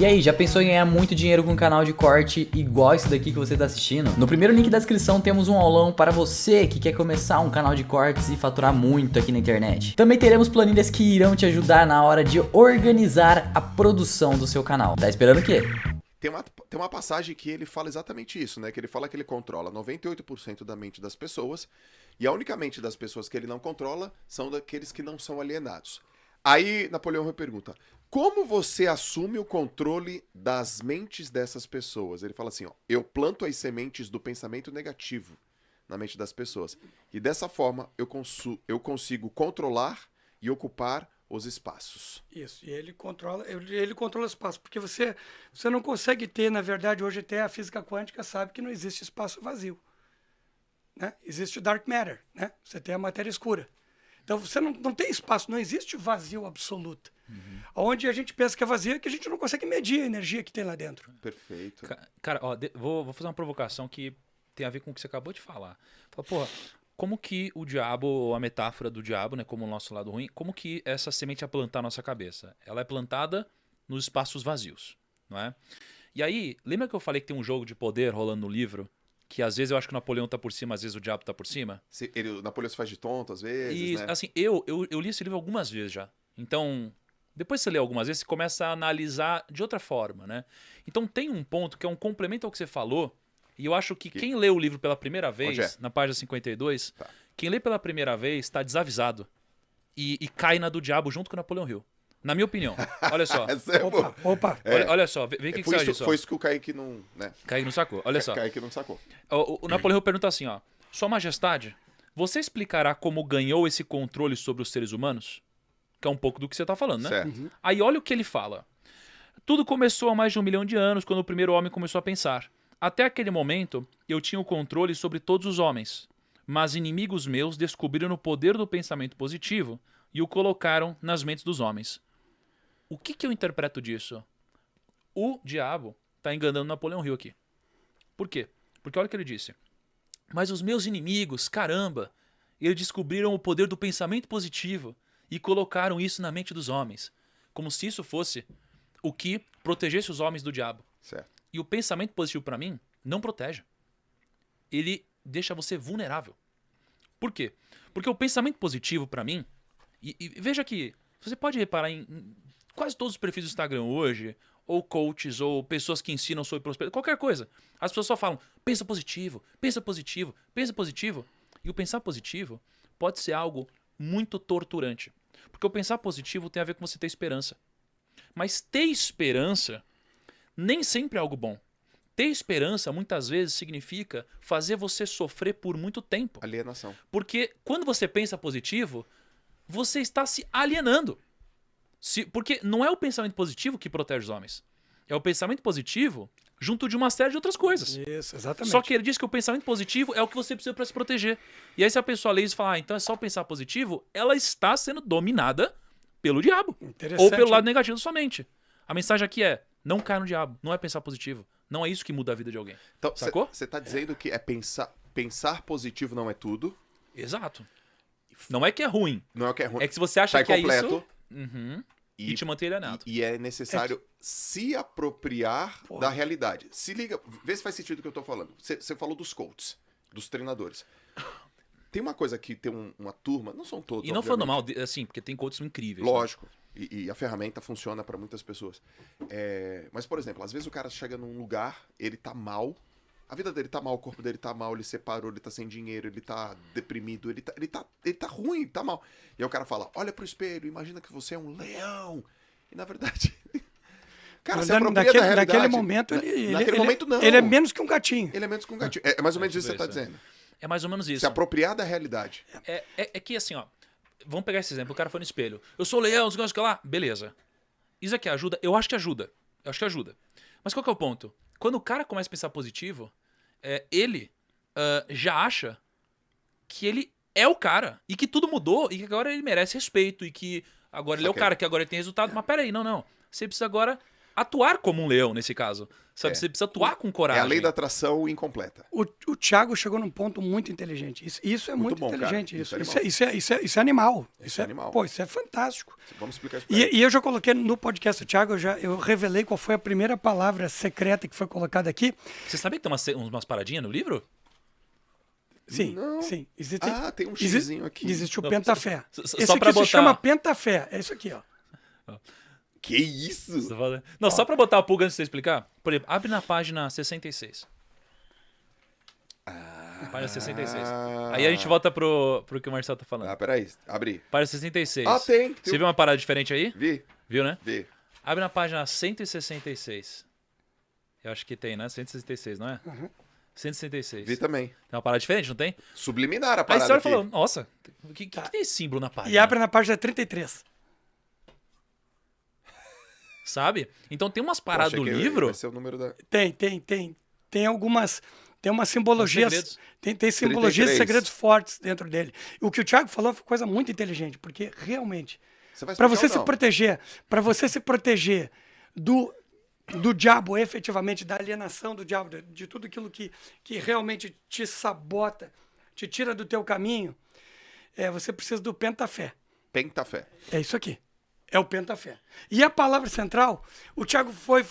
E aí, já pensou em ganhar muito dinheiro com um canal de corte igual esse daqui que você está assistindo? No primeiro link da descrição temos um aulão para você que quer começar um canal de cortes e faturar muito aqui na internet. Também teremos planilhas que irão te ajudar na hora de organizar a produção do seu canal. Tá esperando o quê? Tem uma passagem que ele fala exatamente isso, né? Que ele fala que ele controla 98% da mente das pessoas e a única mente das pessoas que ele não controla são daqueles que não são alienados. Aí Napoleão me pergunta, como você assume o controle das mentes dessas pessoas? Ele fala assim, ó, eu planto as sementes do pensamento negativo na mente das pessoas e dessa forma eu consigo controlar e ocupar os espaços. Isso, e ele controla o espaço, porque você não consegue ter, na verdade, hoje até a física quântica sabe que não existe espaço vazio, né? Existe o dark matter, né? Você tem a matéria escura. Então você não tem espaço, não existe vazio absoluto. Onde a gente pensa que é vazio é que a gente não consegue medir a energia que tem lá dentro. Perfeito. Cara, ó, vou fazer uma provocação que tem a ver com o que você acabou de falar. Fala, porra, como que o diabo, ou a metáfora do diabo, né, como o nosso lado ruim, como que essa semente é plantada na nossa cabeça? Ela é plantada nos espaços vazios, não é? E aí, lembra que eu falei que tem um jogo de poder rolando no livro? Que às vezes eu acho que o Napoleão tá por cima, às vezes o diabo tá por cima? O Napoleão se faz de tonto às vezes, E, né? assim, eu li esse livro algumas vezes já. Então, depois que você lê algumas vezes, você começa a analisar de outra forma, né? Então tem um ponto que é um complemento ao que você falou, e eu acho que quem lê o livro pela primeira vez, na página 52, Tá. quem lê pela primeira vez está desavisado e cai na do diabo junto com o Napoleão Hill. Na minha opinião. Olha só. Opa. Olha só, vê o que você acha disso. Foi isso que o Kaique não... Né? Kaique não sacou. Olha só. Kaique não sacou. O Napoleão Hill pergunta assim, ó. Sua Majestade, você explicará como ganhou esse controle sobre os seres humanos? Que é um pouco do que você está falando, né? Certo. Aí olha o que ele fala. Tudo começou há mais de 1 milhão de anos, quando o primeiro homem começou a pensar. Até aquele momento, eu tinha o controle sobre todos os homens. Mas inimigos meus descobriram o poder do pensamento positivo e o colocaram nas mentes dos homens. O que eu interpreto disso? O diabo está enganando Napoleão Hill aqui. Por quê? Porque olha o que ele disse. Mas os meus inimigos, caramba, eles descobriram o poder do pensamento positivo e colocaram isso na mente dos homens. Como se isso fosse o que protegesse os homens do diabo. Certo. E o pensamento positivo, para mim, não protege. Ele deixa você vulnerável. Por quê? Porque o pensamento positivo, para mim, e veja que você pode reparar em quase todos os perfis do Instagram hoje, ou coaches, ou pessoas que ensinam sobre prosperidade, qualquer coisa. As pessoas só falam, pensa positivo, pensa positivo, pensa positivo. E o pensar positivo pode ser algo muito torturante. Porque o pensar positivo tem a ver com você ter esperança. Mas ter esperança nem sempre é algo bom. Ter esperança, muitas vezes, significa fazer você sofrer por muito tempo. Alienação. Porque quando você pensa positivo, você está se alienando. Porque não é o pensamento positivo que protege os homens. É o pensamento positivo junto de uma série de outras coisas. Isso, exatamente. Só que ele diz que o pensamento positivo é o que você precisa para se proteger. E aí se a pessoa lê isso e fala, então é só pensar positivo, ela está sendo dominada pelo diabo. Ou pelo lado negativo da sua mente. A mensagem aqui é, não caia no diabo, não é pensar positivo. Não é isso que muda a vida de alguém. Então, sacou? Você está dizendo que é pensar positivo não é tudo. Exato. Não é que é ruim. Não é o que é ruim. É que se você acha tá que incompleto, é isso... E te manter alienado. E é necessário se apropriar da realidade. Se liga, vê se faz sentido o que eu tô falando. Você falou dos coaches, dos treinadores. Tem uma coisa que tem uma turma, não são todos, E não falando mal, assim, porque tem coaches incríveis. Lógico. Né? E a ferramenta funciona para muitas pessoas. Mas, por exemplo, às vezes o cara chega num lugar, ele tá mal, a vida dele tá mal, o corpo dele tá mal, ele separou, ele tá sem dinheiro, ele tá deprimido, ele tá ruim, tá mal. E aí o cara fala, olha pro espelho, imagina que você é um leão. E na verdade... Cara, se apropria da realidade. Naquele momento, não. Ele é menos que um gatinho. Ele é menos que um gatinho. É mais ou menos isso que você tá dizendo. É mais ou menos isso. Se apropriar da realidade. É que assim, ó, vamos pegar esse exemplo, o cara foi no espelho. Eu sou leão, os negócios que lá, beleza. Isso aqui ajuda? Eu acho que ajuda. Mas qual que é o ponto? Quando o cara começa a pensar positivo, ele já acha que ele é o cara. E que tudo mudou. E que agora ele merece respeito. E que agora ele é o cara. Que agora ele tem resultado. Mas peraí, não. Você precisa agora atuar como um leão nesse caso. Sabe? É. Você precisa atuar com É coragem. a lei da atração incompleta. O Thiago chegou num ponto muito inteligente. Isso é Muito muito bom, cara. inteligente. Isso é Isso é animal. Isso é animal. Pô, isso é fantástico. Vamos explicar isso pra ele. E eu já coloquei no podcast do Thiago, eu revelei qual foi a primeira palavra secreta que foi colocada aqui. Você sabia que tem umas paradinhas no livro? Sim, Não. sim. Tem um xizinho aqui. Existe o Não, pentafé. só Esse pra aqui botar- se chama pentafé. É isso aqui, ó. Que isso? Você tá falando? Não, só pra botar a pulga antes de você explicar. Por exemplo, abre na página 66. Página 66. Aí a gente volta pro que o Marcelo tá falando. Peraí. Abri. Página 66. Tem. Você viu uma parada diferente aí? Vi. Viu, né? Vi. Abre na página 166. Eu acho que tem, né? 166, não é? 166. Vi também. Tem uma parada diferente, não tem? Subliminar a Aí parada você olha e aqui. falou, nossa, o que tem esse símbolo na página? E abre na página 33. Sabe? Então tem umas Eu paradas achei do que livro... Vai ser o número da... Tem algumas. Tem umas simbologias. segredos. Tem simbologias e 33. segredos fortes dentro dele. O que o Thiago falou foi coisa muito inteligente, porque realmente, Você vai para explicar você ou se não? proteger, para você se proteger do diabo, efetivamente, da alienação do diabo, de tudo aquilo que realmente te sabota, te tira do teu caminho, você precisa do pentafé. Pentafé. É isso aqui. É o pentafé. E a palavra central, o Thiago foi,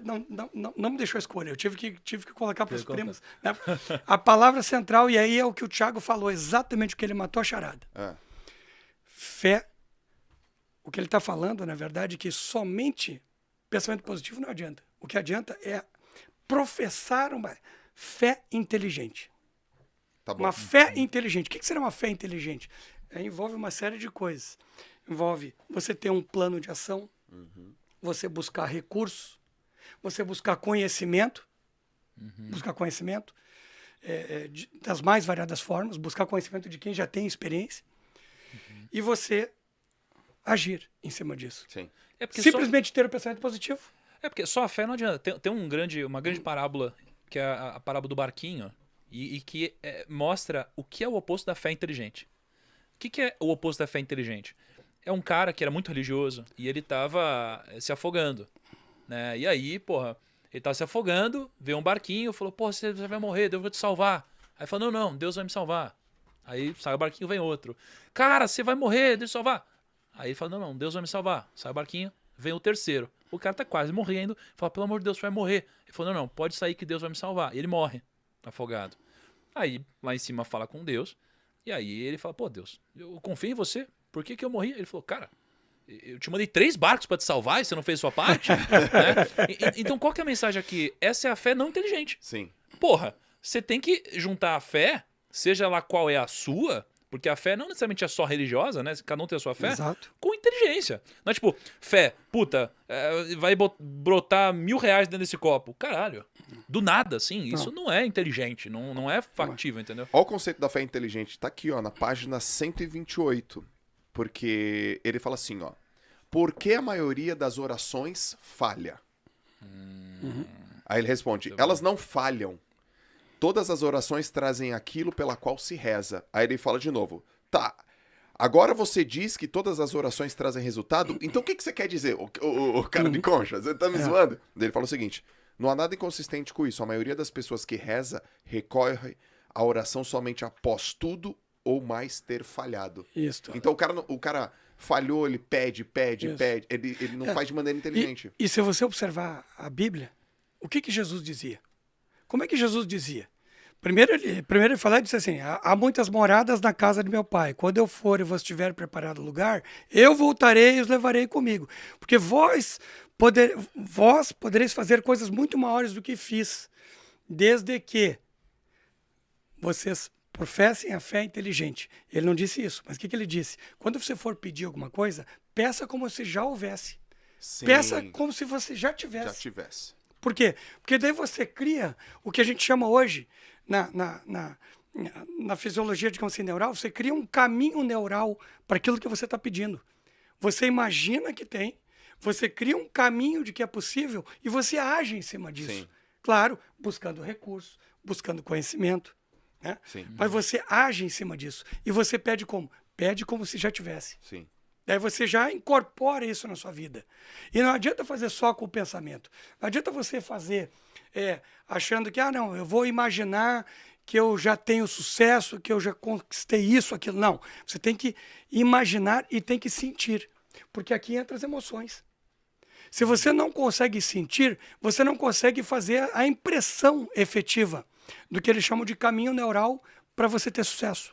não me deixou escolher. Eu tive que colocar para os primos. Né? A palavra central, e aí é o que o Thiago falou, exatamente o que ele matou a charada. Fé, o que ele está falando, na verdade, é que somente pensamento positivo não adianta. O que adianta é professar uma fé inteligente. Tá bom. Uma fé inteligente. O que será uma fé inteligente? Envolve uma série de coisas. Envolve você ter um plano de ação, você buscar recursos, você buscar conhecimento, das mais variadas formas, buscar conhecimento de quem já tem experiência, e você agir em cima disso. Sim. É porque Simplesmente ter o pensamento positivo. É porque só a fé não adianta. Tem uma grande parábola, que é a parábola do barquinho, e que mostra o que é o oposto da fé inteligente. O que é o oposto da fé inteligente? É um cara que era muito religioso e ele tava se afogando, né? E aí, porra, ele tava se afogando, veio um barquinho, falou, pô, você vai morrer, Deus vai te salvar. Aí falou, não, Deus vai me salvar. Aí sai o barquinho, vem outro. Cara, você vai morrer, Deus vai salvar. Aí ele fala, não, Deus vai me salvar. Sai o barquinho, vem o terceiro. O cara tá quase morrendo, fala, pelo amor de Deus, você vai morrer. Ele falou, não, pode sair que Deus vai me salvar. E ele morre, afogado. Aí, lá em cima, fala com Deus. E aí ele fala, pô, Deus, eu confio em você. Por que eu morri? Ele falou, cara, eu te mandei 3 barcos pra te salvar e você não fez a sua parte? Né? Então qual que é a mensagem aqui? Essa é a fé não inteligente. Sim. Porra, você tem que juntar a fé, seja lá qual é a sua, porque a fé não necessariamente é só religiosa, né? Cada um tem a sua fé. Exato. Com inteligência. Não é tipo, fé, puta, vai brotar R$1.000 dentro desse copo. Caralho. Do nada, assim. Isso não é inteligente, não é factível, entendeu? Olha o conceito da fé inteligente. Tá aqui, ó, na página 128. Porque ele fala assim, ó. Por que a maioria das orações falha? Aí ele responde, elas não falham. Todas as orações trazem aquilo pela qual se reza. Aí ele fala de novo, tá, agora você diz que todas as orações trazem resultado, então o que você quer dizer, o cara de concha? Você tá me zoando? Ele fala o seguinte, não há nada inconsistente com isso. A maioria das pessoas que reza recorre à oração somente após tudo ou mais ter falhado. Isso. Então o cara falhou, ele pede, Isso. ele não faz de maneira inteligente. E se você observar a Bíblia, o que Jesus dizia? Como é que Jesus dizia? Primeiro ele falou e disse assim, há muitas moradas na casa de meu pai. Quando eu for e vos tiver preparado lugar, eu voltarei e os levarei comigo. Porque vós podereis fazer coisas muito maiores do que fiz, desde que vocês professem a fé inteligente. Ele não disse isso, mas o que ele disse? Quando você for pedir alguma coisa, peça como se já houvesse. Sim, Peça como se você já já tivesse. tivesse. Por quê? Porque daí você cria o que a gente chama hoje, na fisiologia de consciência neural, você cria um caminho neural para aquilo que você está pedindo. Você imagina que tem, você cria um caminho de que é possível e você age em cima disso. Sim. Claro, buscando recursos, buscando conhecimento. Né? Sim. Mas você age em cima disso. E você pede como? Pede como se já tivesse. Sim. Daí você já incorpora isso na sua vida. E não adianta fazer só com o pensamento. Não adianta você fazer achando que, não, eu vou imaginar que eu já tenho sucesso, que eu já conquistei isso, aquilo. Não, você tem que imaginar e tem que sentir. Porque aqui entram as emoções. Se você não consegue sentir, você não consegue fazer a impressão efetiva do que eles chamam de caminho neural para você ter sucesso.